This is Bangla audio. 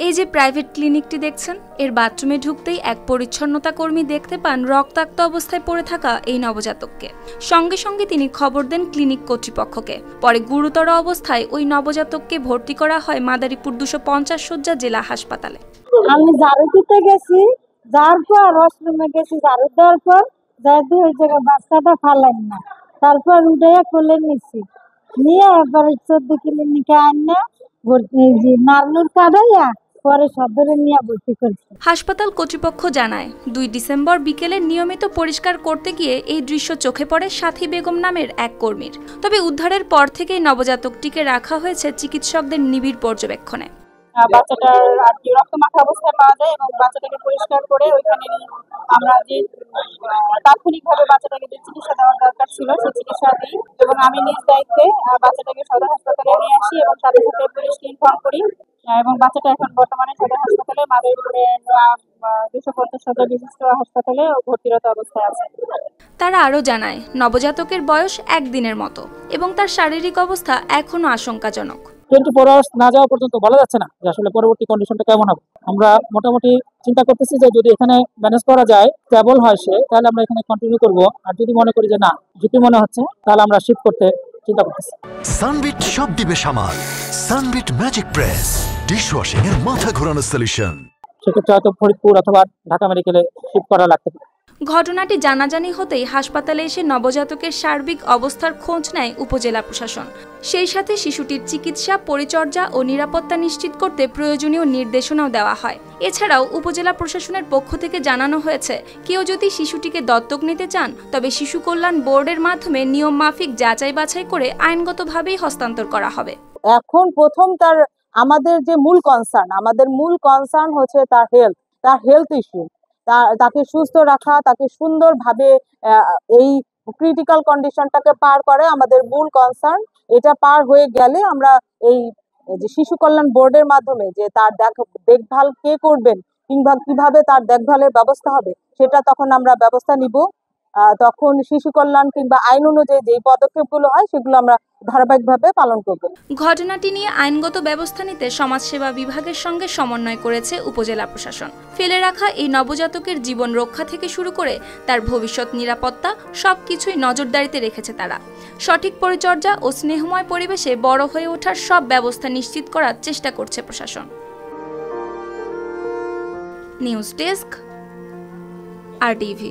এই যে প্রাইভেট ক্লিনিকটি দেখছেন, এর বাথরুমে ঢুকতেই এক পরিচ্ছন্নতা কর্মী দেখতে পান রক্তাক্ত অবস্থায় পড়ে থাকা এই নবজাতককে। সঙ্গে সঙ্গে তিনি খবর দেন ক্লিনিক কর্তৃপক্ষকে। পরে গুরুতর অবস্থায় ওই নবজাতককে ভর্তি করা হয় মাদারীপুর 250 শয্যা জেলা হাসপাতালে। আমি ঝাড়ু দিতে গেছি, যার পর ওয়াশরুমে গেছি, ঝাড়ু দেওয়ার পর যাইতে ওই জায়গায় বাচ্চাটা ফালাই না, তারপর উঠে কোলে নিচ্ছি, নিয়ে এবারে 14 ক্লিনিকে আনে নারলুর কাটাইয়া পরে সদরে নিয়ে ভর্তি করছি। হাসপাতাল কর্তৃপক্ষ জানায়, 2 ডিসেম্বর বিকেলে নিয়মিত পরিষ্কার করতে গিয়ে এই দৃশ্য চোখে পড়ে সাথী বেগম নামের এক কর্মীর। তবে উদ্ধারের পর থেকেই নবজাতকটিকে রাখা হয়েছে চিকিৎসকদের নিবিড় পর্যবেক্ষণে। বাচ্চাটার আর কি রক্ত মাখা অবস্থায় পাওয়া যায় এবং বাচ্চাটাকে পরিষ্কার করে ওইখানে আমরা যে তাৎক্ষণিকভাবে বাচ্চাটাকে যে চিকিৎসা দেওয়ার দরকার ছিল সেই চিকিৎসা দিই এবং আমি নিজ দায়িত্বে বাচ্চাটাকে সদর হাসপাতালে নিয়ে আসি এবং সাথে সাথে পুলিশকে ইনফর্ম করি এবং বাচ্চাটা এখন বর্তমানে সদর হাসপাতালে মাদারীপুরের 250 শয্যা বিশিষ্ট হাসপাতালে ভর্তিরত অবস্থায় আছে। তারা আরও জানায়, নবজাতকের বয়স 1 দিনের মতো এবং তার শারীরিক অবস্থা এখনো আশঙ্কাজনক। 24 আওয়ার্স না যাওয়া পর্যন্ত বলা যাচ্ছে না যে আসলে পরবর্তী কন্ডিশনটা কেমন হবে। আমরা মোটামুটি চিন্তা করতেছি যে যদি এখানে ম্যানেজ করা যায়, স্টেবল হয় সে, তাহলে আমরা এখানে কন্টিনিউ করব। আর যদি মনে করি যে না, ঝুঁকি মনে হচ্ছে, তাহলে আমরা শিফট করতে চিন্তা করতেছি। সানবিট সব দিবে সামাল। সানবিট ম্যাজিক প্রেস ডিশওয়াশিং এর মাথা ঘোরানো সলিউশন। সেক্ষেত্রে হয়তো ফরিদপুর অথবা ঢাকা মেডিকেলে শিফট করা লাগতে পারে। ঘটনাটি জানাজানি হতেই হাসপাতালে এসে নবজাতকের সার্বিক অবস্থার খোঁজ নেয় উপজেলা প্রশাসন। সেই সাথে শিশুটির চিকিৎসা, পরিচর্যা ও নিরাপত্তা নিশ্চিত করতে প্রয়োজনীয় নির্দেশনাও দেওয়া হয়। এছাড়াও উপজেলা প্রশাসনের পক্ষ থেকে জানানো হয়েছে, কেউ যদি শিশুটিকে দত্তক নিতে চান তবে শিশু কল্যাণ বোর্ডের মাধ্যমে নিয়ম মাফিক যাচাই বাছাই করে আইনগতভাবেই হস্তান্তর করা হবে। এখন প্রথম আমাদের যে মূল কনসার্ন হচ্ছে তার হেলথ ইস্যু, তাকে সুস্থ রাখা, তাকে সুন্দরভাবে এই ক্রিটিক্যাল কন্ডিশনটাকে পার করে আমাদের মূল কনসার্ন। এটা পার হয়ে গেলে আমরা এই যে শিশু কল্যাণ বোর্ডের মাধ্যমে যে তার দেখভাল কে করবেন কিংবা কিভাবে তার দেখভালের ব্যবস্থা হবে, সেটা তখন আমরা ব্যবস্থা নিব। তখন শিশু কল্যাণ কিংবা আইন অনুযায়ী যে পদক্ষেপগুলো হয় সেগুলো আমরা ধারাবাহিকভাবে পালন করব। ঘটনাটি নিয়ে আইনগত ব্যবস্থা নিতে সমাজসেবা বিভাগের সঙ্গে সমন্বয় করেছে উপজেলা প্রশাসন। ফেলে রাখা এই নবজাতকের জীবন রক্ষা থেকে শুরু করে তার ভবিষ্যৎ নিরাপত্তা সবকিছুই নজরদারিতে রেখেছে তারা। সঠিক পরিচর্যা ও স্নেহময় পরিবেশে বড় হয়ে ওঠার সব ব্যবস্থা নিশ্চিত করার চেষ্টা করছে প্রশাসন। News desk, RTV।